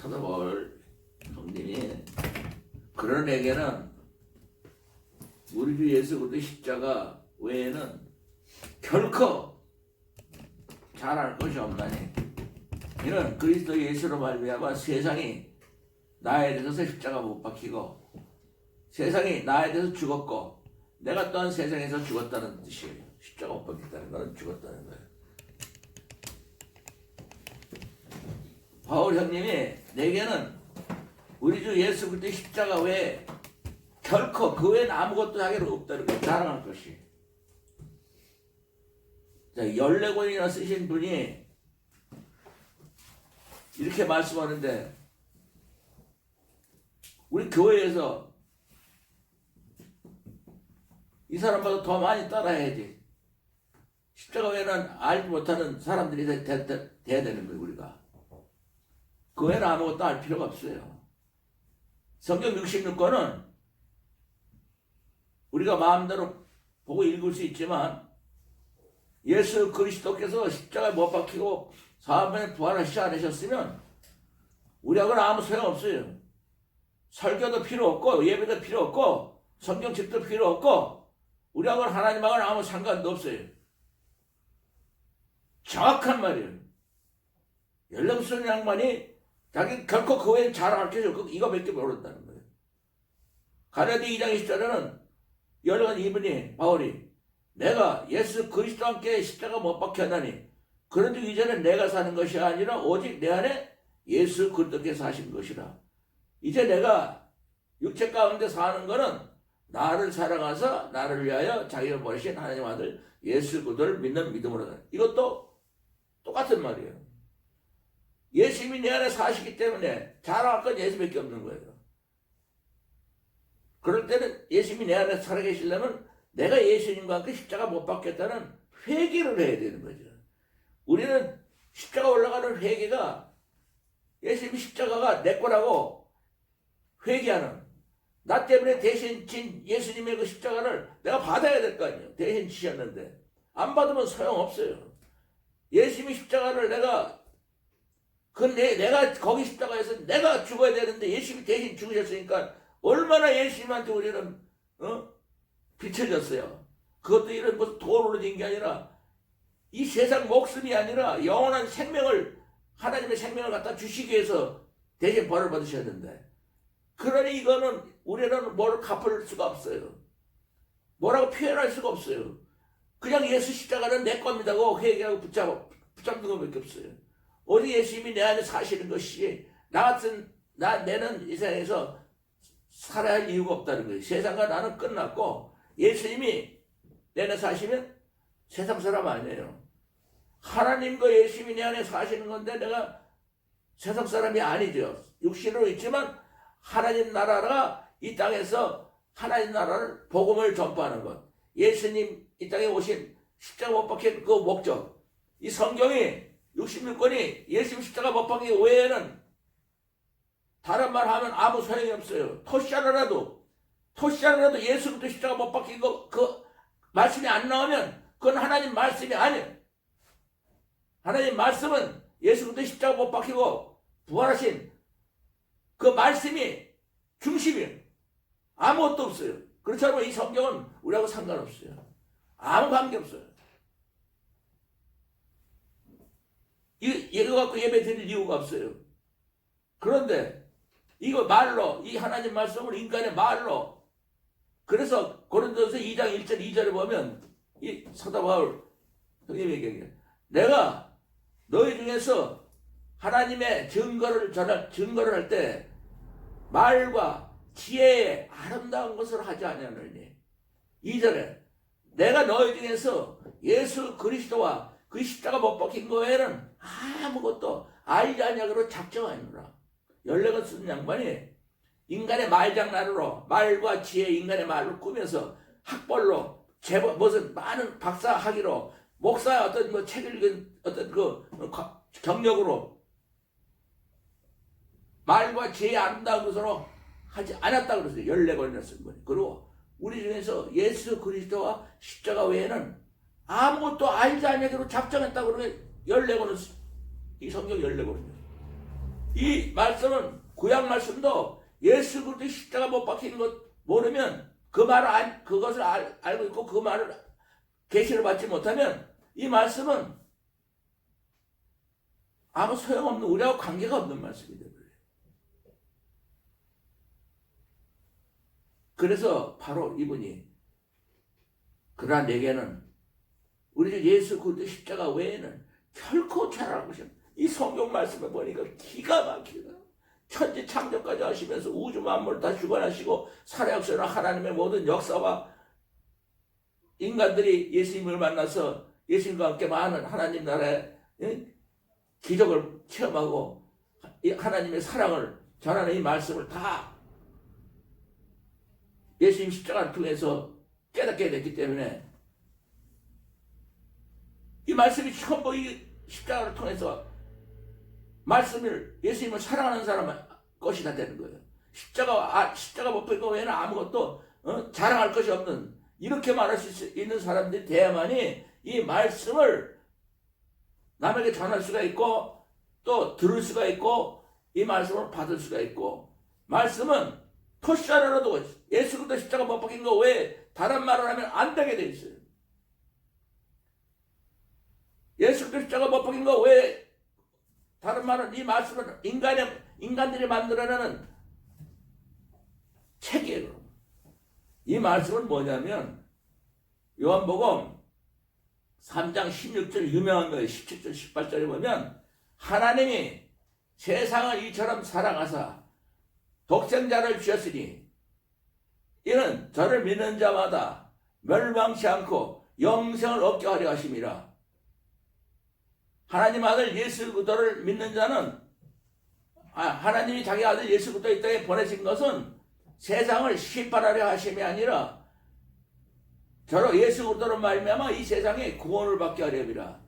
사도 바울 형님이 그런 에게는 우리 주 예수 그리스도 십자가 외에는 결코 잘할 것이 없나니 이는 그리스도 예수로 말미암아 세상이 나에 대해서 십자가 못 박히고 세상이 나에 대해서 죽었고 내가 또한 세상에서 죽었다는 뜻이에요. 십자가 못 박혔다는 것은 죽었다는 거예요. 바울 형님이 내게는 우리 주 예수 그리스도 십자가 외에 결코 그 외에는 아무것도 하기로 없다는 걸 자랑할 것이. 자, 14권이나 쓰신 분이 이렇게 말씀하는데 우리 교회에서 이 사람보다 더 많이 따라야지. 십자가 외에는 알지 못하는 사람들이 돼야 되는 거예요, 우리가. 그 외에는 아무것도 알 필요가 없어요. 성경 66권은 우리가 마음대로 보고 읽을 수 있지만 예수 그리스도께서 십자가에 못 박히고 사흘 부활하시지 않으셨으면 우리하고는 아무 소용없어요. 설교도 필요 없고 예배도 필요 없고 성경책도 필요 없고 우리하고는 하나님하고는 아무 상관도 없어요. 정확한 말이에요. 14살 양반이 자기 결코 그 외엔 자랑할 게 없고 이거밖에 모른다는 거예요. 가랴디 2장 20절에는 열한 이분이 바울이 내가 예수 그리스도와 함께 십자가 못 박혔나니 그런즉 이제는 내가 사는 것이 아니라 오직 내 안에 예수 그리스도께서 사신 것이라. 이제 내가 육체 가운데 사는 것은 나를 사랑하사 나를 위하여 자기를 버리신 하나님 아들 예수 그리스도를 믿는 믿음으로. 이것도 똑같은 말이에요. 예수님이 내 안에 사시기 때문에 자랑할 건 예수밖에 없는 거예요. 그럴 때는 예수님이 내 안에 살아계시려면 내가 예수님과 함께 십자가 못 박혔다는 회개를 해야 되는 거죠. 우리는 십자가 올라가는 회개가 예수님 십자가가 내 거라고 회개하는, 나 때문에 대신 진 예수님의 그 십자가를 내가 받아야 될 거 아니에요. 대신 지셨는데 안 받으면 소용없어요. 예수님의 십자가를 내가 거기 십자가에서 내가 죽어야 되는데 예수님이 대신 죽으셨으니까 얼마나 예수님한테 우리는 비춰졌어요. 그것도 이런 무슨 돈으로 된 게 아니라 이 세상 목숨이 아니라 영원한 생명을, 하나님의 생명을 갖다 주시기 위해서 대신 벌을 받으셨는데, 그러니 이거는 우리는 뭐를 갚을 수가 없어요. 뭐라고 표현할 수가 없어요. 그냥 예수 십자가는 내 겁니다고 회개하고 붙잡는 것밖에 없어요. 오직 예수님이 내 안에 사시는 것이 내는 이 세상에서 살아야 할 이유가 없다는 거예요. 세상과 나는 끝났고 예수님이 내 안에 사시면 세상 사람 아니에요. 하나님과 예수님이 내 안에 사시는 건데 내가 세상 사람이 아니죠. 육신으로 있지만 하나님 나라가 이 땅에서 하나님 나라를 복음을 전파하는 것, 예수님 이 땅에 오신 십자가 못 박힌 그 목적, 이 성경이 66권이 예수님 십자가 못 박힌 외에는 다른 말 하면 아무 소용이 없어요. 토시하나라도 예수 그리스도 십자가 못 박힌 그 말씀이 안 나오면 그건 하나님 말씀이 아니에요. 하나님 말씀은 예수 그리스도 십자가 못 박히고 부활하신 그 말씀이 중심이에요. 아무것도 없어요. 그렇지 않으면 이 성경은 우리하고 상관없어요. 아무 관계없어요. 이거 갖고 예배 드릴 이유가 없어요. 그런데 이거 말로, 이 하나님 말씀을 인간의 말로, 그래서 고린도서 2장 1절 2절에 보면 이 사도 바울 형님이 얘기해요. 내가 너희 중에서 하나님의 증거를 할 때 말과 지혜의 아름다운 것을 하지 아니하느니. 2절에 내가 너희 중에서 예수 그리스도와 그 십자가 못 박힌 거 외에는 아무것도 알지 아니하기로 작정하노라. 14권 쓴 양반이 인간의 말장난으로 말과 지혜 인간의 말로 꾸며서 학벌로 무슨 많은 박사 학위로 목사의 어떤 뭐 책을 읽은 어떤 그 경력으로 말과 지혜의 아름다운 것으로 하지 않았다고 그랬어요. 14권이나 쓴 거예요. 그리고 우리 중에서 예수 그리스도와 십자가 외에는 아무것도 알지 않냐기로 작정했다고 그러면 14권은 이 성경 14권이에요. 이 말씀은 구약 말씀도 예수 그리스도 십자가 못 박히는 것 모르면 그 말을 그것을 알고 있고 그 말을 계시를 받지 못하면 이 말씀은 아무 소용없는 우리하고 관계가 없는 말씀이 되버려요. 그래서 바로 이분이 그러나 내게는 우리 주 예수 그리스도 십자가 외에는 결코 잘하는 것이 이 성경 말씀을 보니까 기가 막히다. 천지 창조까지 하시면서 우주 만물을 다 주관하시고 살아역사는 하나님의 모든 역사와 인간들이 예수님을 만나서 예수님과 함께 많은 하나님 나라의 기적을 체험하고 하나님의 사랑을 전하는 이 말씀을 다 예수님 십자가를 통해서 깨닫게 됐기 때문에 이 말씀이 전부 이 십자가를 통해서 말씀을 예수님을 사랑하는 사람의 것이 다 되는 거예요. 십자가 못 볼 거 외에는 아무것도 자랑할 것이 없는 이렇게 말할 수 있는 사람들이 돼야만이 이 말씀을 남에게 전할 수가 있고 또 들을 수가 있고 이 말씀을 받을 수가 있고 말씀은 토시하더라도 예수 그리스도 십자가 못 박힌 거 외에 다른 말을 하면 안 되게 돼 있어요. 예수 그리스도 십자가 못 박힌 거 외에 다른 말은 이 말씀은 인간들이 만들어내는 책이에요. 이 말씀은 뭐냐면 요한복음 3장 16절 유명한 거예요. 17절 18절에 보면 하나님이 세상을 이처럼 사랑하사 독생자를 주셨으니 이는 저를 믿는 자마다 멸망치 않고 영생을 얻게 하려 하심이라. 하나님 아들 예수 그리스도를 믿는 자는 하나님이 자기 아들 예수 그리스도 이 땅에 보내신 것은 세상을 심판하려 하심이 아니라 저로 예수 그리스도로 말미암아 이 세상에 구원을 받게 하려 함이라.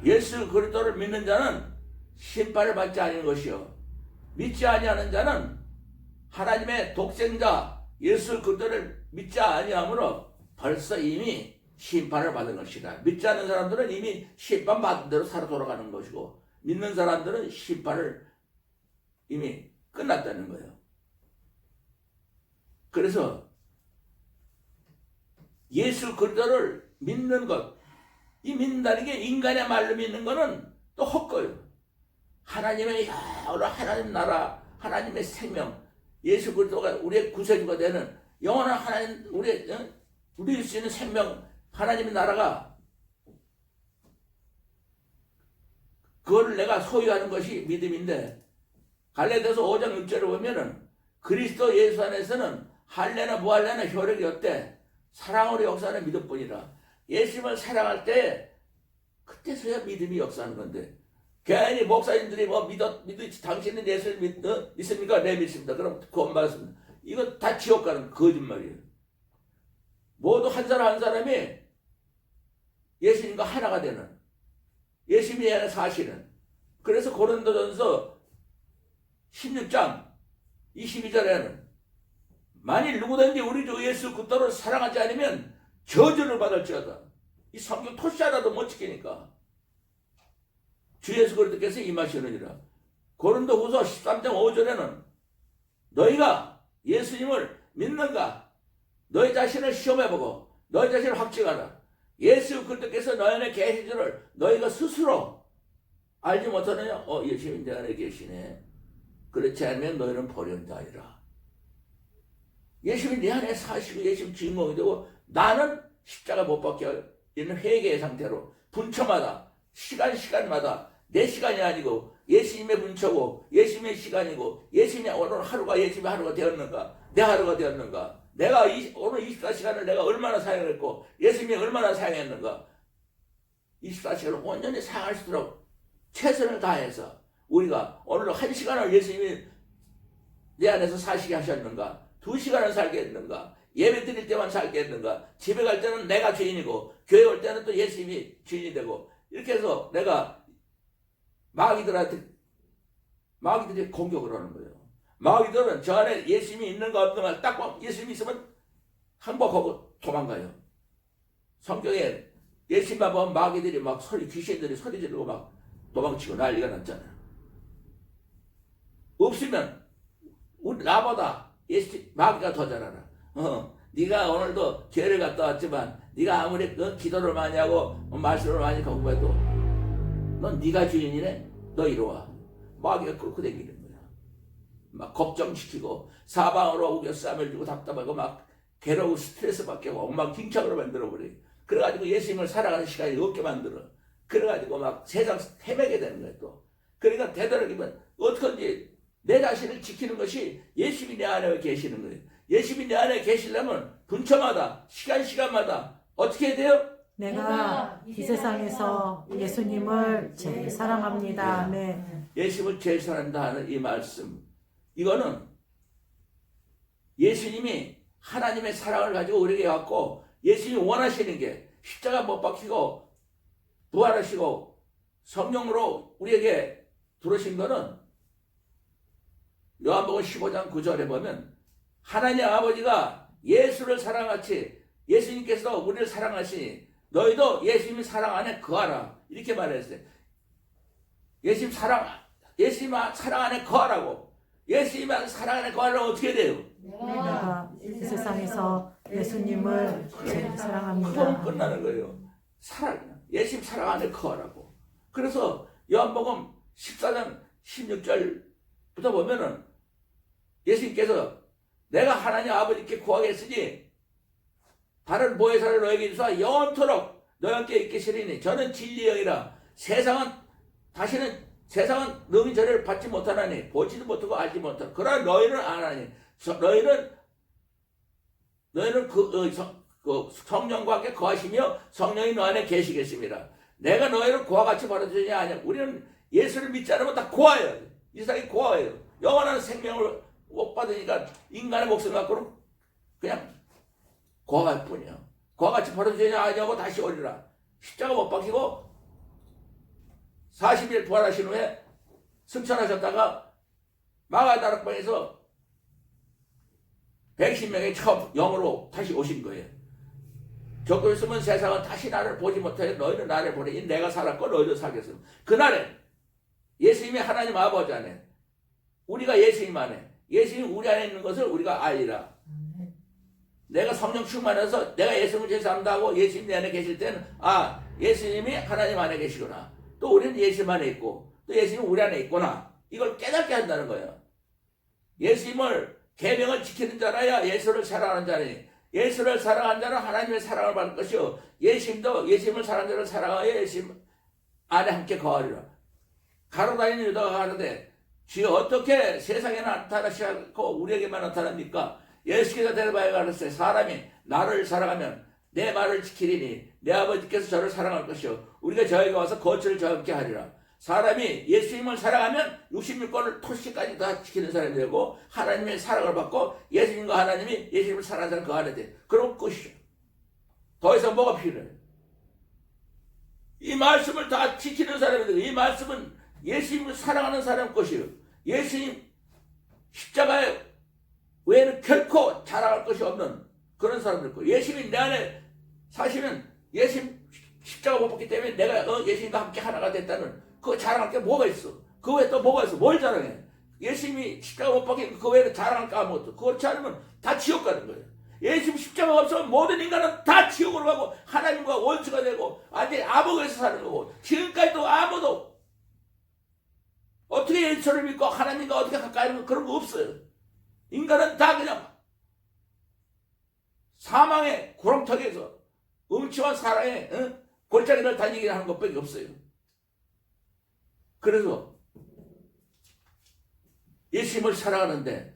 예수 그리스도를 믿는 자는 심판을 받지 아니하는 것이요 믿지 아니하는 자는 하나님의 독생자 예수 그리스도를 믿지 아니하므로 벌써 이미 심판을 받은 것이다. 믿지 않는 사람들은 이미 심판받은 대로 살아 돌아가는 것이고 믿는 사람들은 심판을 이미 끝났다는 거예요. 그래서 예수 그리스도를 믿는 것, 이 믿는다는 게 인간의 말로 믿는 거는 또 헛거예요. 하나님의 여러 하나님 나라, 하나님의 생명, 예수 그리스도가 우리의 구세주가 되는 영원한 하나님, 우리 수 있는 생명, 하나님의 나라가 그거를 내가 소유하는 것이 믿음인데 갈라디아서 5장 6절을 보면은 그리스도 예수 안에서는 할례나 무할례나 효력이 없대. 사랑으로 역사하는 믿음뿐이라. 예수님을 사랑할 때 그때서야 믿음이 역사하는 건데 괜히 목사님들이 당신은 예수를 믿습니까? 네 믿습니다. 그럼 구원 받았습니다. 이거 다 지옥 가는 거짓말이에요. 모두 한 사람 한 사람이 예수님과 하나가 되는 예수님이 아니라 사실은. 그래서 고린도전서 16장 22절에는 만일 누구든지 우리 주 예수 그리스도를 사랑하지 않으면 저주를 받을지어다. 이 성경 토시하나도 못 지키니까 주 예수 그리스도께서 임하시느니라. 고린도후서 13장 5절에는 너희가 예수님을 믿는가? 너희 자신을 시험해보고 너희 자신을 확증하라. 예수 그리스도께서 너희 안에 계신 줄을 너희가 스스로 알지 못하느냐? 예수님이 내 안에 계시네. 그렇지 않으면 너희는 버린 자이라. 예수님이 내 안에 사시고 예수님 주인공이 되고 나는 십자가 못 박혀 있는 회개의 상태로 분초마다 시간마다 내 시간이 아니고 예수님의 분초고 예수님의 시간이고 예수님의 오늘 하루가 예수님의 하루가 되었는가? 내 하루가 되었는가? 내가 오늘 24시간을 내가 얼마나 사용했고 예수님이 얼마나 사용했는가? 24시간을 온전히 사용할 수 있도록 최선을 다해서 우리가 오늘 1시간을 예수님이 내 안에서 사시게 하셨는가? 2시간을 살겠는가? 예배 드릴 때만 살겠는가? 집에 갈 때는 내가 주인이고 교회 올 때는 또 예수님이 주인이 되고 이렇게 해서 내가 마귀들이 공격을 하는 거예요. 마귀들은 저 안에 예수님이 있는가 없는가 딱 예수님이 있으면 항복하고 도망가요. 성경에 예수님만 보면 마귀들이 막 귀신들이 소리 지르고 막 도망치고 난리가 났잖아요. 없으면 나보다 마귀가 더 잘 알아. 네가 오늘도 교회를 갔다 왔지만 네가 아무리 기도를 많이 하고 말씀을 많이 공부해도 넌 네가 주인이네. 너 이리 와. 마귀가 끌고 다니는 거야. 막 걱정시키고 사방으로 우겨 쌈을 주고 답답하고 막 괴로워 스트레스 받게 하고 엉망진창으로 만들어버려. 그래가지고 예수님을 살아가는 시간이 없게 만들어. 그래가지고 막 세상 헤매게 되는 거야 또. 그러니까 되도록이면 어떻게든지 내 자신을 지키는 것이 예수님이 내 안에 계시는 거예요. 예수님이 내 안에 계시려면 분초마다 시간마다 어떻게 해야 돼요? 내가 이 세상에서 예수님을 제일 사랑합니다. 아멘. 예수님을 제일 사랑한다 하는 이 말씀, 이거는 예수님이 하나님의 사랑을 가지고 우리에게 왔고 예수님이 원하시는 게 십자가 못 박히고 부활하시고 성령으로 우리에게 들어오신 거는 요한복음 15장 9절에 보면 하나님 아버지가 예수를 사랑같이 예수님께서 우리를 사랑하시니 너희도 예수님 사랑 안에 거하라 이렇게 말했어요. 예수님 사랑 안에 거하라고. 예수님 사랑 안에 거하려면 어떻게 돼요? 내가 이 세상에서 예수님을 제일 그럼 사랑합니다. 끝나는 거예요. 예수님 사랑 안에 거하라고. 그래서 요한복음 14장 16절부터 보면은 예수님께서 내가 하나님 아버지께 구하겠으니 다른 보혜사를 너에게 주사 영원토록 너와 함께 있게 하시리니 저는 진리의 영이라 세상은 능히 저를 받지 못하나니 보지도 못하고 알지 못하고 그러나 너희는 아나니 너희는 그 성령과 함께 거하시며 성령이 너 안에 계시겠습니다. 내가 너희를 고와 같이 벌어주지 아니야. 우리는 예수를 믿지 않으면 다 고아예요. 이 세상이 고아예요. 영원한 생명을 못 받으니까 인간의 목숨 갖고는 그냥 고아일 뿐이야. 고아같이 벌어지냐 아니냐고 다시 오리라. 십자가 못 박히고 40일 부활하신 후에 승천하셨다가 마가다락방에서 110명의 처음 영으로 다시 오신 거예요. 적고 있으면 세상은 다시 나를 보지 못해 너희는 나를 보내 내가 살았고 너희도 살겠어. 그날에 예수님이 하나님 아버지 안에 우리가 예수님 안에 예수님 우리 안에 있는 것을 우리가 알리라. 내가 성령 충만해서 내가 예수님을 제사한다고 예수님 내 안에 계실 때는 예수님이 하나님 안에 계시구나. 또 우리는 예수님 안에 있고 또 예수님 우리 안에 있구나. 이걸 깨닫게 한다는 거예요. 예수님을 계명을 지키는 자라야 예수를 사랑하는 자니 예수를 사랑하는 자는 하나님의 사랑을 받을 것이요 예수님도 예수님을 사랑하는 자를 사랑하여 예수님 안에 함께 거하리라. 가로다니는 유다가 가는데 주여 어떻게 세상에 나타나시고 우리에게만 나타납니까? 예수께서 대답하여 가르치되 사람이 나를 사랑하면 내 말을 지키리니 내 아버지께서 저를 사랑할 것이요 우리가 저에게 와서 거처를 저와 함께 하리라. 사람이 예수님을 사랑하면 66권을 토시까지 다 지키는 사람이 되고 하나님의 사랑을 받고 예수님과 하나님이 예수님을 사랑하는 사람 그 안에 돼. 그럼 끝이죠. 더 이상 뭐가 필요해요? 이 말씀을 다 지키는 사람이 되고 이 말씀은 예수님을 사랑하는 사람 것이요 예수님 십자가에 외에는 결코 자랑할 것이 없는 그런 사람들 거. 예수님이 내 안에 사시면 예수님 십자가 못 받기 때문에 내가 예수님과 함께 하나가 됐다는 그거 자랑할 게 뭐가 있어? 그 외에 또 뭐가 있어? 뭘 자랑해? 예수님이 십자가 못 받기 그 외에는 자랑할 거 아무것도. 그렇지 않으면 다 지옥 가는 거예요. 예수님 십자가가 없으면 모든 인간은 다 지옥으로 가고 하나님과 원수가 되고 완전히 암흑에서 사는 거고 지금까지도 아무도 어떻게 예수를 믿고 하나님과 어떻게 가까이 하는 거 그런 거 없어요. 인간은 다 그냥 사망의 구렁텅이에서 음침한 사랑의 골짜기를 다니게 하는 것밖에 없어요. 그래서 예수님을 사랑하는데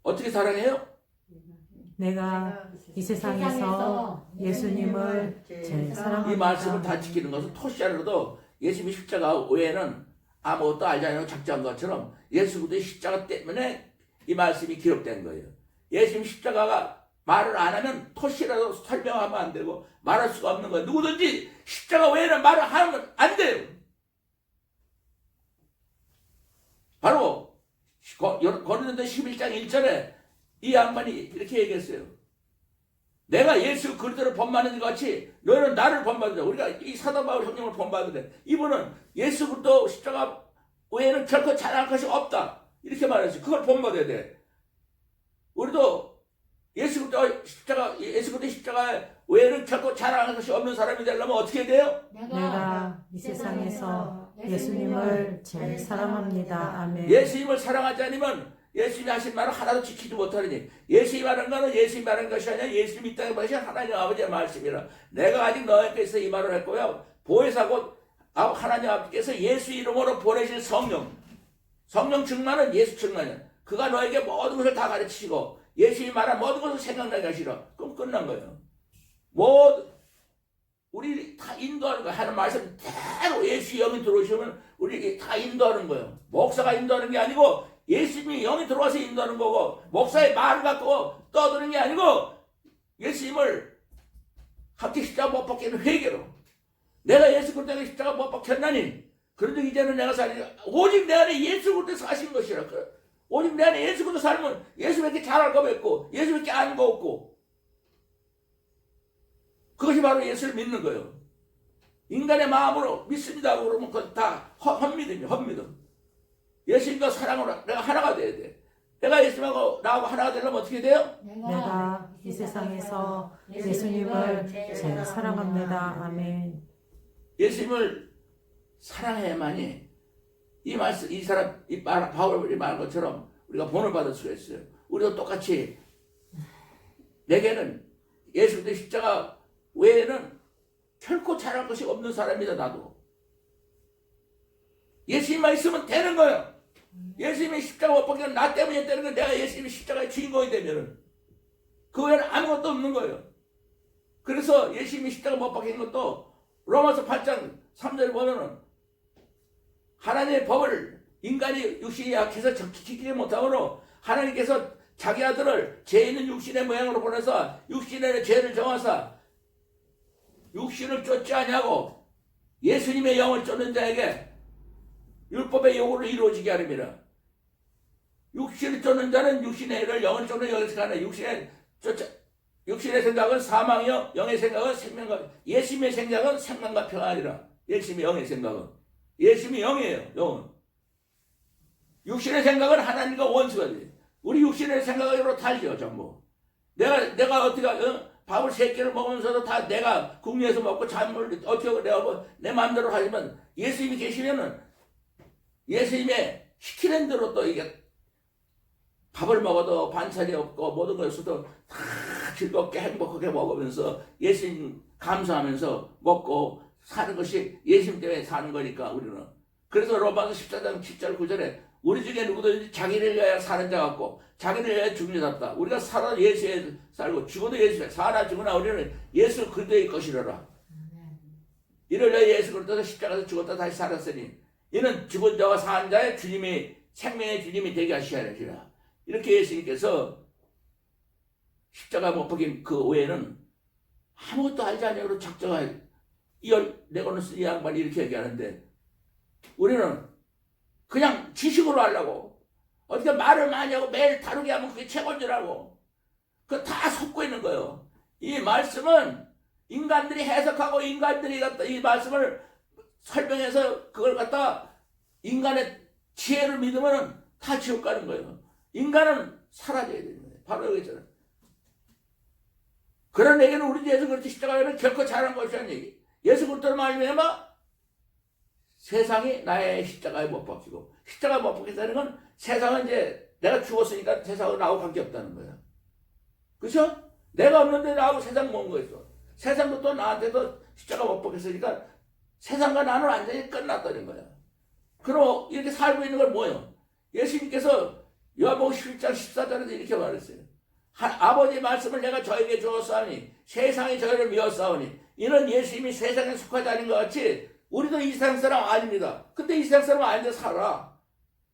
어떻게 사랑해요? 내가 이 세상에서 예수님을 제일 사랑합니다. 이 말씀을 다 지키는 것은 토시하려도 예수님이 십자가 외에는 아무것도 알지 않고 작정한 것처럼 예수 그리스도의 십자가 때문에 이 말씀이 기록된 거예요. 예수님 십자가가 말을 안 하면 토시라도 설명하면 안 되고 말할 수가 없는 거예요. 누구든지 십자가 외에는 말을 하면 안 돼요. 바로 고린도서 11장 1절에 이 양반이 이렇게 얘기했어요. 내가 예수 그리스도를 본받는 것 같이 너희는 나를 본받는다. 우리가 이 사도 바울 성령을 본받는데 이분은 예수 그리스도 십자가 외에는 결코 자랑할 것이 없다. 이렇게 말했어요. 그걸 본받아야 돼. 우리도 예수 그리스도 십자가 외에는 결코 자랑할 것이 없는 사람이 되려면 어떻게 돼요? 내가 이 세상에서 예수님을 제일 사랑합니다. 아멘. 예수님을 사랑하지 않으면 예수님이 하신 말을 하나도 지키지 못하느니, 예수님이 말한 거는 예수님이 말한 것이 아니라 예수님이 이 땅에 보신 하나님 아버지의 말씀이라. 내가 아직 너희께서 이 말을 했고요, 보혜사 곧 하나님 아버지께서 예수 이름으로 보내실 성령 충만은 예수 충만이야. 그가 너에게 모든 것을 다 가르치시고 예수님이 말한 모든 것을 생각나게 하시라. 그럼 끝난 거예요. 우리 다 인도하는 거야. 하는 말씀 대로 예수 영이 들어오시면 우리 다 인도하는 거예요. 목사가 인도하는 게 아니고 예수님이 영이 들어와서 인도하는 거고, 목사의 말을 갖고 떠드는 게 아니고 예수님을 함께 십자가 못 박히는 회개로, 내가 예수 그리스도의 십자가 못 박혔나니 그런데 이제는 내가 살리 오직 내 안에 예수 그리스도 사신 것이라. 오직 내 안에 예수 그리스도 살면 예수님께 잘할 거 없고 예수님께 아는 거 없고, 그것이 바로 예수를 믿는 거예요. 인간의 마음으로 믿습니다 그러면 그건 다 헛믿음이에요. 헛믿음. 예수님과 사랑으로 내가 하나가 돼야 돼. 내가 예수님하고 나하고 하나가 되려면 어떻게 돼요? 내가 이 세상에서 예수님을 제일 사랑합니다. 아멘. 예수님을 사랑해야만이 이 말씀, 바울이 말한 것처럼 우리가 본을 받을 수가 있어요. 우리도 똑같이 내게는 예수 그리스도의 십자가 외에는 결코 잘할 것이 없는 사람이다. 나도 예수님만 있으면 되는 거예요. 예수님이 십자가 못 박히면 나 때문에 되는 건, 내가 예수님이 십자가의 주인공이 되면은 그 외에는 아무것도 없는 거예요. 그래서 예수님이 십자가 못 박힌 것도 로마서 8장 3절에 보면은 하나님의 법을 인간이 육신이 약해서 지키지 못하므로 하나님께서 자기 아들을 죄 있는 육신의 모양으로 보내서 육신의 죄를 정하사 육신을 쫓지 아니하고 예수님의 영을 쫓는 자에게 율법의 요구를 이루어지게 하렵니다. 육신을 쫓는 자는 육신의 일을, 영을 쫓는 영의 생각은 육신의 생각은 사망이요 영의 생각은 생명과, 예수님의 생각은 생명과 평안이라. 예수님의 영의 생각은, 예수님이 영이에요. 영은 육신의 생각은 하나님과 원수가 돼. 우리 육신의 생각으로 달려 전부. 내가 어떻게 밥을 3끼를 먹으면서도 다 내가 궁리해서 먹고 잠을 어떻게 내가 내 마음대로 하지만, 예수님이 계시면은 예수님의 시키는 대로 또 이게 밥을 먹어도 반찬이 없고 모든 것에서도 다 즐겁게 행복하게 먹으면서 예수님 감사하면서 먹고 사는 것이 예수님 때문에 사는 거니까 우리는. 그래서 로마서 14장 7절 9절에 우리 중에 누구든지 자기를 위하여 사는 자 같고 자기를 위하여 죽는 자 같다. 우리가 살아 예수에 살고 죽어도 예수에 사나 죽으나 우리는 예수 그리스도의 것이라라. 이를 위하여 예수 그리스도가 십자가에서 죽었다 다시 살았으니 이는 죽은 자와 산 자의 주님이, 생명의 주님이 되게 하시리라. 이렇게 예수님께서 십자가 못 박힌 그 외에는 아무것도 알지 않냐고 작정하게 내고는 쓴 이 양반이 이렇게 얘기하는데, 우리는 그냥 지식으로 하려고 어떻게 말을 많이 하고 매일 다루게 하면 그게 최고인 줄 알고 그거 다 섞고 있는 거예요. 이 말씀은 인간들이 해석하고 인간들이 갖다 이 말씀을 설명해서 그걸 갖다 인간의 지혜를 믿으면 다 지옥 가는 거예요. 인간은 사라져야 되는 거예요. 바로 여기 있잖아요. 그런 얘기는 우리 예수 그리스도 십자가는 결코 잘한 것이라는 얘기. 예수 그리스도를 말미암아 세상이 나의 십자가에 못 박히고, 십자가에 못 박힌다는 건 세상은 이제 내가 죽었으니까 세상은 나하고 관계없다는 거예요. 그렇죠? 내가 없는데 나하고 세상 뭔 거 있어. 세상도 또 나한테도 십자가 못 박혔으니까 세상과 나는 완전히 끝났다는 거야. 그럼 이렇게 살고 있는 건 뭐예요? 예수님께서 요한복음 11장 14절에서 이렇게 말했어요. 아버지의 말씀을 내가 저에게 주었사오니 세상이 저희를 미웠사오니 이는 예수님이 세상에 속하지 않은 것 같이 우리도 이 세상 사람 아닙니다. 근데 이 세상 사람은 아닌데 살아.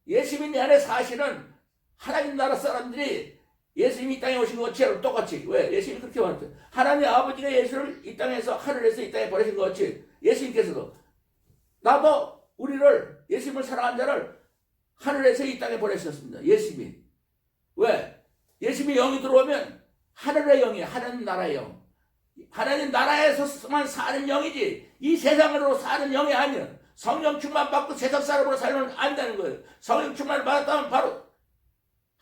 예수님이 내 안에 사실은 하나님 나라 사람들이 예수님이 이 땅에 오신 것처럼 똑같이. 왜? 예수님이 그렇게 말했어요. 하나님 아버지가 예수를 이 땅에서 하늘에서 이 땅에 보내신 것 같이 예수님께서도 나도 우리를, 예수님을 사랑한 자를 하늘에서 이 땅에 보내셨습니다. 예수님이. 왜? 예수님이 영이 들어오면 하늘의 영이, 하나님 나라의 영. 하나님 나라에서만 사는 영이지 이 세상으로 사는 영이 아니야. 성령 충만 받고 세상 사람으로 살면 안 되는 거예요. 성령 충만을 받았다면 바로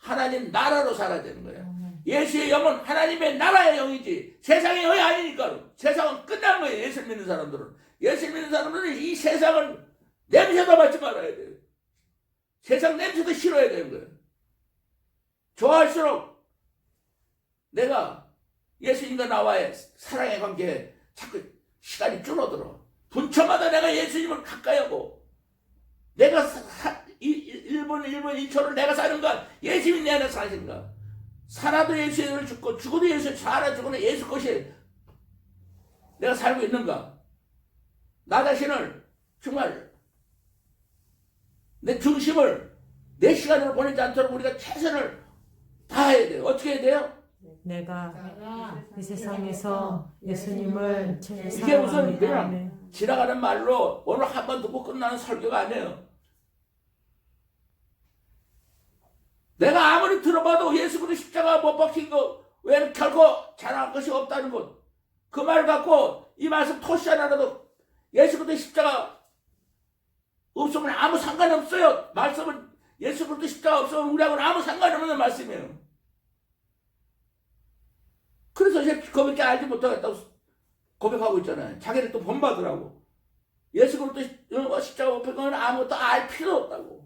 하나님 나라로 살아야 되는 거예요. 예수의 영은 하나님의 나라의 영이지 세상의 영이 아니니까. 세상은 끝난 거예요. 예수를 믿는 사람들은. 예수를 믿는 사람들은 이 세상을 냄새도 맡지 말아야 돼요. 세상 냄새도 싫어야 되는 거예요. 좋아할수록 내가 예수님과 나와의 사랑의 관계에 자꾸 시간이 줄어들어. 분초마다 내가 예수님을 가까이 하고 내가 1분 1초를 내가 사는가 예수님이 내 안에 사신가. 살아도 예수를 죽고 죽어도 예수, 살아 죽어도 예수 것이 내가 살고 있는가. 나 자신을 정말 내 중심을 내 시간으로 보내지 않도록 우리가 최선을 다해야 돼요. 어떻게 해야 돼요? 내가 이 세상에서 예수님을 제일 이게 무슨 사랑합니다. 그냥 아멘. 지나가는 말로 오늘 한 번 듣고 끝나는 설교가 아니에요. 내가 아무리 들어봐도 예수 그리스도 십자가 못 박힌 거 외에는 결코 자랑할 것이 없다는 것. 그 말 갖고 이 말씀 토시 하나라도 예수 그리스도 십자가 없으면 아무 상관없어요. 말씀은 예수 그리스도 십자가 없으면 우리하고는 아무 상관없는 말씀이에요. 그래서 이제 그밖에 알지 못하겠다고 고백하고 있잖아요. 자기를 또 본받으라고. 예수 그리스도 십자가 못 박힌 건 아무것도 알 필요 없다고.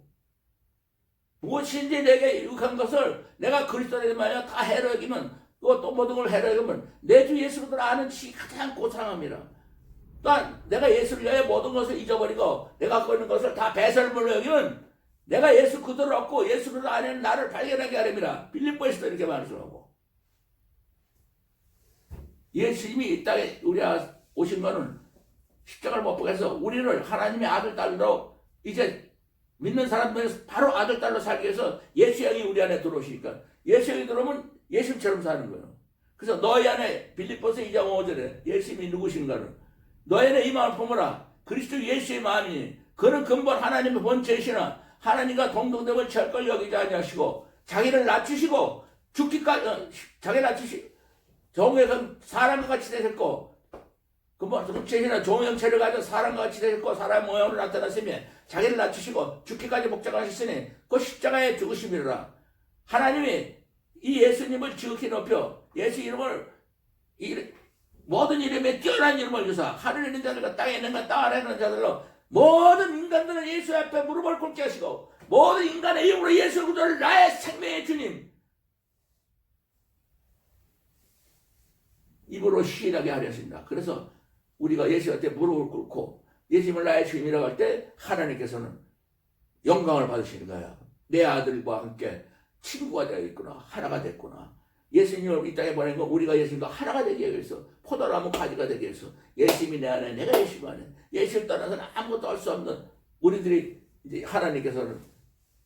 무엇인지 내게 유익한 것을 내가 그리스도에 말이야 다 해로 여기면 또 모든 걸 해로 여기면 내 주 예수 그리스도를 아는 지 가장 고상합니다. 또한 내가 예수를 위하여 모든 것을 잊어버리고 내가 갖고 있는 것을 다 배설물로 여기면 내가 예수 그리스도를 얻고 예수 그리스도 안에 나를 발견하게 하렵니다. 빌립보에서도 이렇게 말씀하고 예수님이 이 땅에 우리 오신 거는 십자가를 못 보게 해서 우리를 하나님의 아들 딸로 이제 믿는 사람들에서 바로 아들 딸로 살기 위해서 예수의 영이 우리 안에 들어오시니까 예수의 영이 들어오면 예수님처럼 사는 거예요. 그래서 너희 안에 빌립보서 2장 5절에 예수님이 누구신가를 너희 안에 이 마음을 품으라. 그리스도 예수의 마음이니 그는 근본 하나님의 본체이시나 하나님과 동등됨을 절걸 여기지 아니하시고 자기를 낮추시고 죽기까지 자기를 낮추시고 종에서 사람과 같이 되셨고 그뭐 정체이나 종형체를 가진 사람과 같이 되셨고 사람 모양으로 나타났으며 자기를 낮추시고 죽기까지 복종하셨으니 그 십자가에 죽으심이라. 하나님이 이 예수님을 지극히 높여 예수 이름을 모든 이름에 뛰어난 이름을 주사 하늘에 있는 자들과 땅에 있는 자 땅 아래에 있는 자들로 모든 인간들은 예수 앞에 무릎을 꿇게 하시고 모든 인간의 이름으로 예수 그리스도를 나의 생명의 주님 입으로 시인하게 하렸습니다. 그래서 우리가 예수한테 무릎을 꿇고 예수님을 나의 주님이라고 할 때 하나님께서는 영광을 받으시는 거야. 내 아들과 함께 친구가 되어 있구나. 하나가 됐구나. 예수님을 이 땅에 보낸 건 우리가 예수님과 하나가 되기 위해서 포도나무 가지가 되기 위해서 예수님이 내 안에 내가 예수님 안에 예수를 떠나서는 아무것도 할 수 없는 우리들이 이제 하나님께서는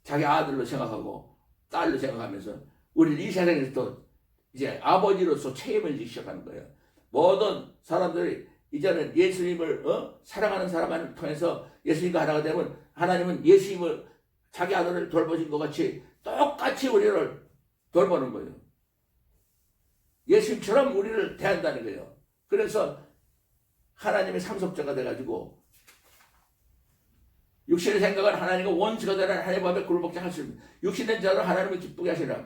자기 아들로 생각하고 딸로 생각하면서 우리를 이 세상에서 또 이제 아버지로서 책임을 지기 시작하는 거예요. 모든 사람들이 이제는 예수님을 사랑하는 사람을 통해서 예수님과 하나가 되면 하나님은 예수님을 자기 아들을 돌보신 것 같이 똑같이 우리를 돌보는 거예요. 예수님처럼 우리를 대한다는 거예요. 그래서 하나님의 상속자가 돼가지고 육신의 생각은 하나님과 원수가 되는 하나님 앞에 굴복지 할 수 있는 육신의 자를 하나님을 기쁘게 하시라.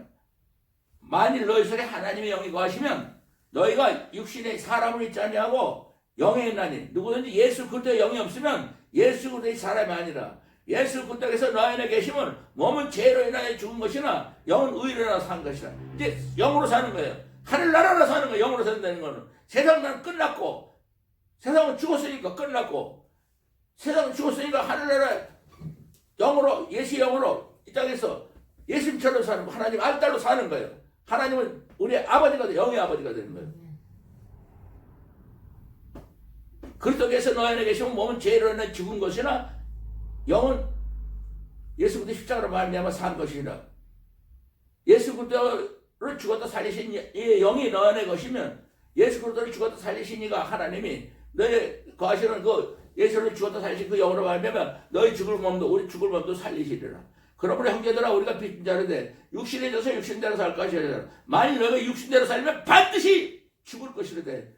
만일 너희 속에 하나님의 영이 거하시면 너희가 육신의 사람을 있지 아니하고 영에 있나니 누구든지 예수 그리스도의 영이 없으면 예수 그리스도의 사람이 아니라 예수 그리스도께서 너희 안에 계시면 몸은 죄로 인하여 죽은 것이나 영은 의로 인하여 산 것이라. 이제 영으로 사는 거예요. 하늘나라로 사는 거예요. 영으로 산다는 거는 세상은 끝났고 세상은 죽었으니까 끝났고 세상은 죽었으니까 하늘나라 영으로 예수 영으로 이 땅에서 예수님처럼 사는 거 하나님 아들로 사는 거예요. 하나님은 우리의 아버지가 돼 영의 아버지가 되는 거예요. 그리스도께서 너희 안에 계시면 몸은 죄로 인해 죽은 것이나 영은 예수 그리스도 십자가로 말미암아 산 것이라. 예수 그리스도를 죽었다 살리신 이 영이 너희 안에 것이면 예수 그리스도를 죽었다 살리신 이가 하나님이 너희 거하시는 그 예수를 죽었다 살리신 그 영으로 말미암아 너희 죽을 몸도 우리 죽을 몸도 살리시리라. 그러므로 형제들아 우리가 빚진 자는데 육신에 져서 육신대로 살 것이라. 만일 너희가 육신대로 살면 반드시 죽을 것이라되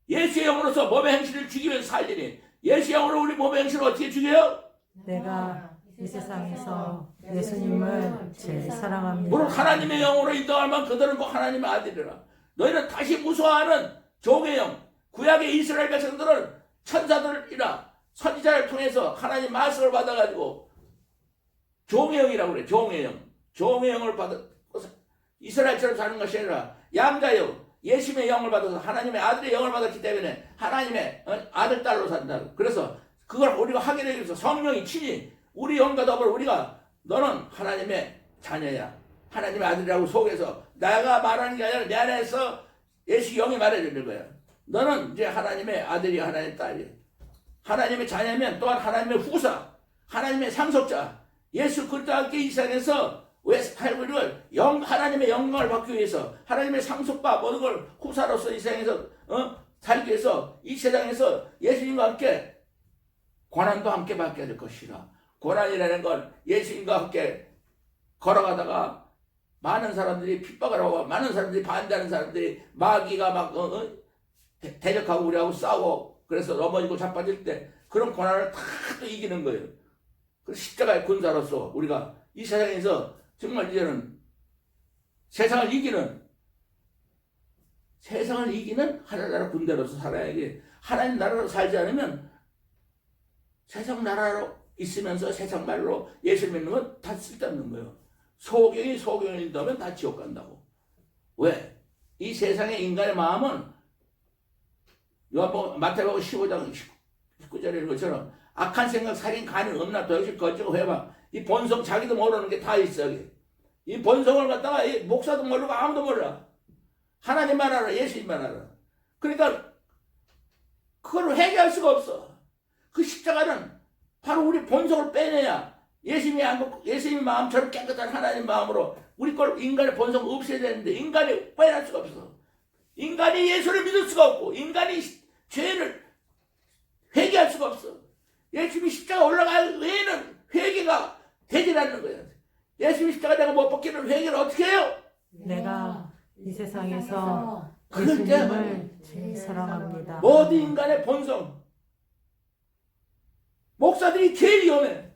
예수의 영으로서 몸의 행실을 죽이면서 살리니 예수의 영으로 우리 몸의 행실을 어떻게 죽여요? 내가 이 세상에서 예수님을 제일 사랑합니다. 물론 하나님의 영으로 인도할 만 그들은 뭐 하나님의 아들이라. 너희는 다시 무서워하는 종의 영. 구약의 이스라엘 백성들은 천사들이나 선지자를 통해서 하나님 말씀을 받아가지고 종의 영이라고 그래. 종의 영. 종의 영을 받아 이스라엘처럼 사는 것이 아니라 양자의 영, 예수님의 영을 받아서 하나님의 아들의 영을 받았기 때문에 하나님의 아들 딸로 산다. 그래서 그걸 우리가 하게 되기 위해서 성령이 친히 우리 영과 더불어 우리가 너는 하나님의 자녀야, 하나님의 아들이라고 속에서 내가 말하는 게 아니라 내 안에서 예수 영이 말해주는 거야. 너는 이제 하나님의 아들이야, 하나님의 딸이야. 하나님의 자녀면 또한 하나님의 후사, 하나님의 상속자, 예수 그리스도와 함께 이 세상에서 왜 살고 있는 영 하나님의 영광을 받기 위해서 하나님의 상속과 모든 걸 후사로서 이 세상에서 살기 위해서 이 세상에서 예수님과 함께 고난도 함께 받게 될 것이라. 고난이라는 건 예수님과 함께 걸어가다가 많은 사람들이 핍박을 하고 많은 사람들이 반대하는 사람들이 마귀가 막 대적하고 우리하고 싸우고 그래서 넘어지고 자빠질 때 그런 고난을 다 또 이기는 거예요. 그 십자가의 군사로서 우리가 이 세상에서 정말 이제는 세상을 이기는 하나나라 군대로서 살아야지. 하나님 나라로 살지 않으면 세상 나라로 있으면서 세상 말로 예수 믿는 건 다 쓸데없는 거예요. 소경이다면 다 지옥 간다고. 왜? 이 세상의 인간의 마음은 요한복음 마태복음 15장 19절에 있는 것처럼 악한 생각, 살인, 간음, 음란, 도둑질, 거짓, 회방 이 본성 자기도 모르는 게 다 있어. 여기. 이 본성을 갖다가 이 목사도 모르고 아무도 몰라. 하나님만 알아. 예수님만 알아. 그러니까 그걸 회개할 수가 없어. 그 십자가는 바로 우리 본성을 빼내야 예수님의 마음처럼 깨끗한 하나님 마음으로 우리 걸 인간의 본성을 없애야 되는데 인간이 빼낼 수가 없어. 인간이 예수를 믿을 수가 없고 인간이 죄를 회개할 수가 없어. 예수님이 십자가 올라갈 외에는 회개가 되질 않는 거야. 예수님 십자가 내가 못 벗기는 회개를 어떻게 해요? 내가 이 세상에서 예수님을 제일 사랑합니다. 모든 인간의 본성. 목사들이 제일 위험해.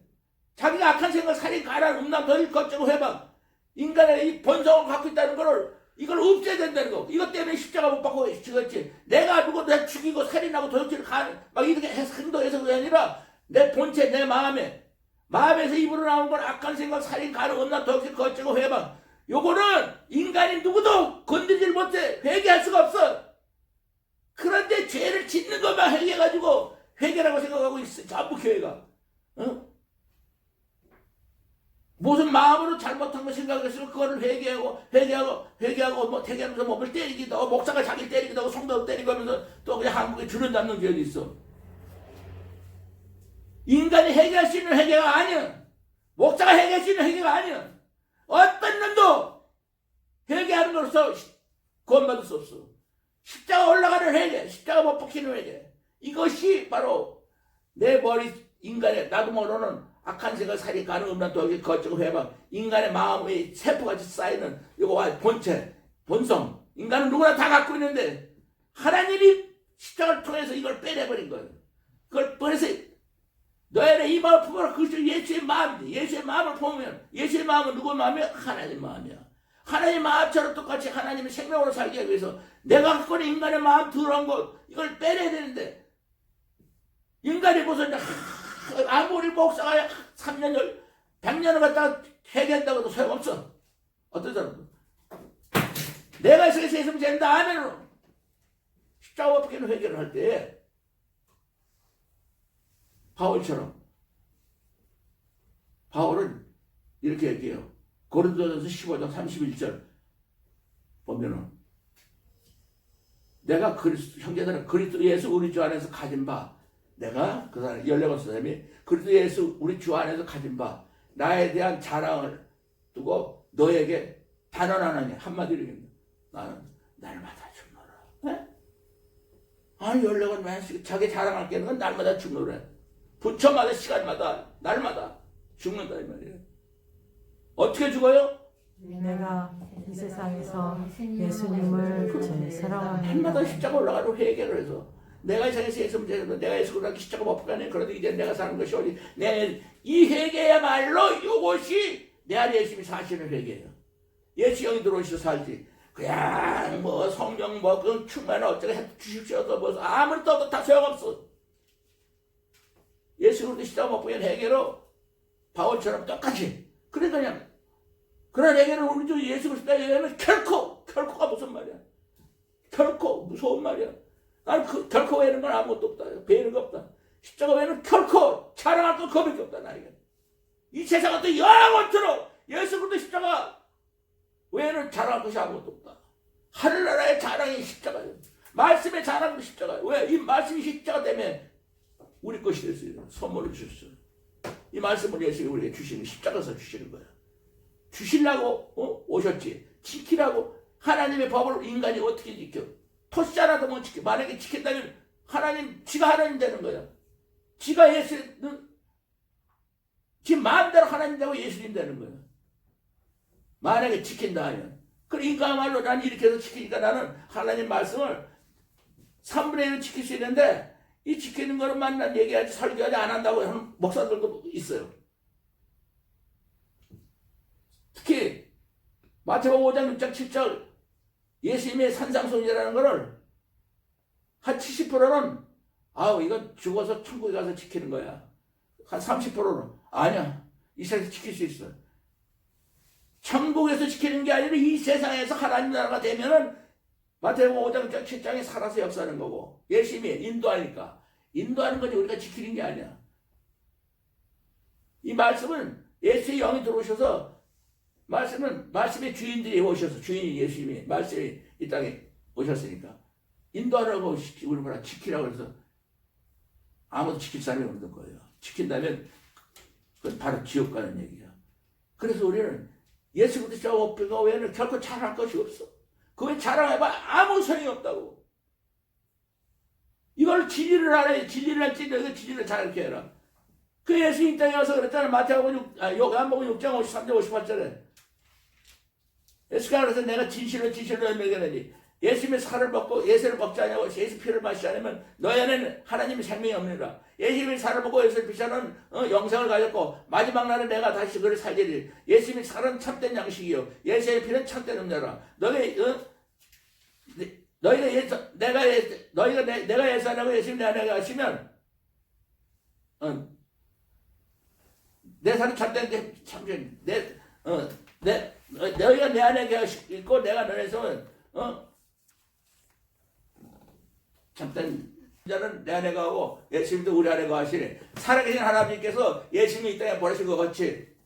자기가 악한 생각, 살인, 가란, 음란, 도둑, 거짓, 회방 인간의 이 본성을 갖고 있다는 거를 이걸 없애야 된다는 거. 이것 때문에 십자가 못 받고 죽었지. 내가 누구 내 죽이고 살인하고 도둑질 막 이렇게 행동해서 그게 아니라 내 본체, 내 마음에서 입으로 나오는 건 악한 생각, 살인, 가늠, 음란, 도둑질, 거짓, 회방. 요거는 인간이 누구도 건드리질 못해. 회개할 수가 없어. 그런데 죄를 짓는 것만 회개해가지고 회개라고 생각하고 있어. 전부 교회가. 무슨 마음으로 잘못한 거 생각했으면 그거를 회개하고 뭐 대개하면서 몸을 때리기도 하고 목사가 자기를 때리기도 하고 성도를 때리고 하면서 또 그냥 한국에 주름 잡는 교회도 있어. 인간이 회개할 수 있는 회개가 아니야. 목사가 회개할 수 있는 회개가 아니야. 어떤 놈도 회개하는 것으로서 구원받을 수 없어. 십자가 올라가는 회개, 십자가 못 박히는 회개. 이것이 바로 내 머리 인간의 나도 모르는 악한 생각, 살인, 가늠, 음란, 도둑질, 거짓, 회방 인간의 마음의 세포같이 쌓이는 이거와 본체, 본성 인간은 누구나 다 갖고 있는데 하나님이 십자가를 통해서 이걸 빼내버린 거예요. 그걸 그래서 너희는 이 마음을 품어라. 그것이 예수의 마음이지. 예수의 마음을 품으면 예수의 마음은 누구의 마음이야? 하나님 마음이야. 하나님 마음처럼 똑같이 하나님의 생명으로 살기 위해서 내가 갖고 있는 인간의 마음 더러운 것 이걸 빼내야 되는데 인간이 무슨 아무리 목사가 3년, 100년을 갖다가 회개한다고 해도 소용없어. 어떤 사람은 내가 이 세상에 있으면 된다 하면은 십자가 못 박히는 회개를 할 때 바울은 이렇게 얘기해요. 고린도전서 15장 31절 보면은 내가 형제들은 그리스도 예수 우리 주 안에서 가진 바 내가 그 사람 14사람이 그리스도 예수 우리 주 안에서 가진 바 나에 대한 자랑을 두고 너에게 단언하느니 한마디로 나는 날마다 죽노라. 네? 아니 14명 자기 자랑할 게 있는 건 날마다 죽노라. 부처마다 시간마다 날마다 죽는다 이 말이에요. 어떻게 죽어요? 내가 이 세상에서 예수님을 제일 사랑합니다. 날마다 십자가 올라가는 회개를 해서 내가 이 세상에서 예수 문제는 내가 예수 그리스도 십자가 못 박았네. 그런데 이제 내가 사는 것이 어디 이 회개야말로 이것이 내 안에 예수님이 사시는 회개예요. 예수 영이 들어오셔서 살지. 그냥 뭐 성령 뭐 그 충만 어쩌고 해 주십시오. 뭐 아무리 떠도 다 소용없어. 예수 그리스도 십자가 못 박은 회개로 바울처럼 똑같이. 그러니까 그냥 그런 회개를 우리 예수 그리스도의 회개는 결코가 무슨 말이야. 결코 무서운 말이야. 나는 결코 외에는 건 아무것도 없다. 배는 거 없다. 십자가 외에는 결코 자랑할 건 그밖에 없다. 나에게. 이 세상 같은 영원토록 예수 그리스도 십자가 외에는 자랑할 것이 아무것도 없다. 하늘나라의 자랑이 십자가예요. 말씀의 자랑도 십자가예요. 왜? 이 말씀이 십자가 때문에 우리 것이 됐어요. 선물을 주셨어요. 이 말씀을 예수님이 우리에게 주시는 십자가에서 주시는 거야. 주시려고 오셨지. 지키라고. 하나님의 법을 인간이 어떻게 지켜? 토시자라도 못 지켜. 만약에 지킨다면 지가 하나님 되는 거야. 지가 예수는 지 마음대로 하나님 되고 예수님 되는 거야. 만약에 지킨다 하면. 그러니까말로 난 이렇게 해서 지키니까 나는 하나님 말씀을 3분의 1을 지킬 수 있는데 이 지키는 거로만 난 얘기하지 설교하지 안 한다고 하는 목사들도 있어요. 특히 마태복음 5장 6장 7절 예수님의 산상순이라는 거를 한 70%는 이건 죽어서 천국에 가서 지키는 거야. 한 30%는 아니야. 이 세상에서 지킬 수 있어. 천국에서 지키는 게 아니라 이 세상에서 하나님 나라가 되면은 마태복음 5장 7장에 살아서 역사하는 거고 예수님이 인도하니까 인도하는 거지 우리가 지키는 게 아니야. 이 말씀은 예수의 영이 들어오셔서 말씀의 주인들이 오셔서 주인이 예수님이 말씀이 이 땅에 오셨으니까 인도하라고 우리보다 지키라고 해서 아무도 지킬 사람이 없는 거예요. 지킨다면 그건 바로 지옥 가는 얘기야. 그래서 우리는 예수 그리스도 오피가 외에는 결코 자랑할 것이 없어. 그걸 자랑해봐 아무 소용이 없다고. 이걸 진리를 알아야 진리를 할지 너희가 진리를 잘 이렇게 해라. 그 예수님 땅에 와서 그랬잖아. 마태복음 6장 53절 58절에 예수가 그래서 내가 진실로 너희에게 예수님의 살을 먹고 예수를 먹지 않냐고 예수 피를 마시지 않으면 너희 안에는 하나님의 생명이 없느니라. 예수님의 살을 먹고 예수를 피자는 영생을 가졌고 마지막 날에 내가 다시 그를 살리리. 예수님의 살은 참된 양식이요 예수의 피는 참된 음료라. 내가 예수 안하고 예수님 내 안에 가시면 내 살은 참된 너희가 내 안에 있고 내가 너에서 참된 자는 내 안에 가고 예수님도 우리 안에 가시니 살아계신 하나님께서 예수님이 이 땅에 보내신 것 같이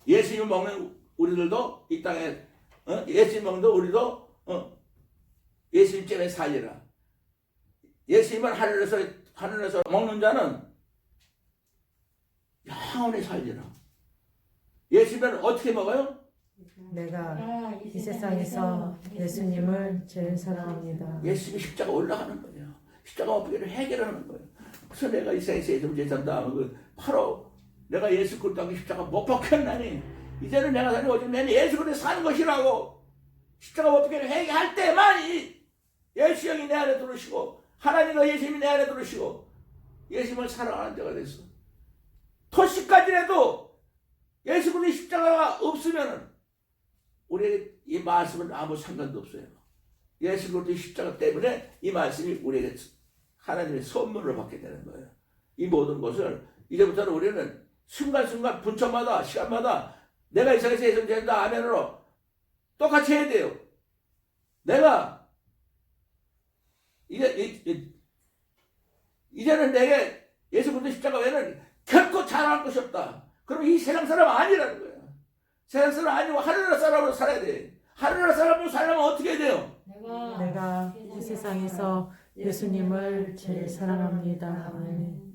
예수님 먹는 우리들도 이 땅에 예수님 먹는 우리도 예수님 때문에 살리라. 예수님을 하늘에서 먹는 자는 영원히 살리라. 예수님은 어떻게 먹어요? 내가 이 세상에서 예수님을 제일 사랑합니다. 예수님이 십자가 올라가는 거예요. 십자가 어떻게를 해결하는 거예요. 그래서 내가 이 세상에서 예수 제산다. 바로 내가 예수 그리스도 십자가 못 박혔나니 이제는 내가 사는 오직 내는 예수 그리스도 사는 것이라고. 십자가 어떻게를 해결할 때만 이 예수 영이 내 안에 들어오시고 하나님과 예수님이 내 안에 들어오시고 예수님을 사랑하는 자가 됐어. 토시까지라도 예수 그리스도 십자가가 없으면 우리에게 이 말씀은 아무 상관도 없어요. 예수 그리스도 십자가 때문에 이 말씀이 우리에게 하나님의 선물을 받게 되는 거예요. 이 모든 것을 이제부터는 우리는 순간순간 분초마다 시간마다 내가 이 세상에서 예수 된다 아멘으로 똑같이 해야 돼요. 내가 이제는 내게 예수 그리스도 십자가 외에는 결코 자랑할 것이 없다. 그럼 이 세상 사람 아니라는 거야. 세상 사람 아니고 하늘나라 사람으로 살아야 돼. 하늘나라 사람으로 살려면 어떻게 해야 돼요? 내가 이 세상에서 예수님을 제일 사랑합니다. 아멘.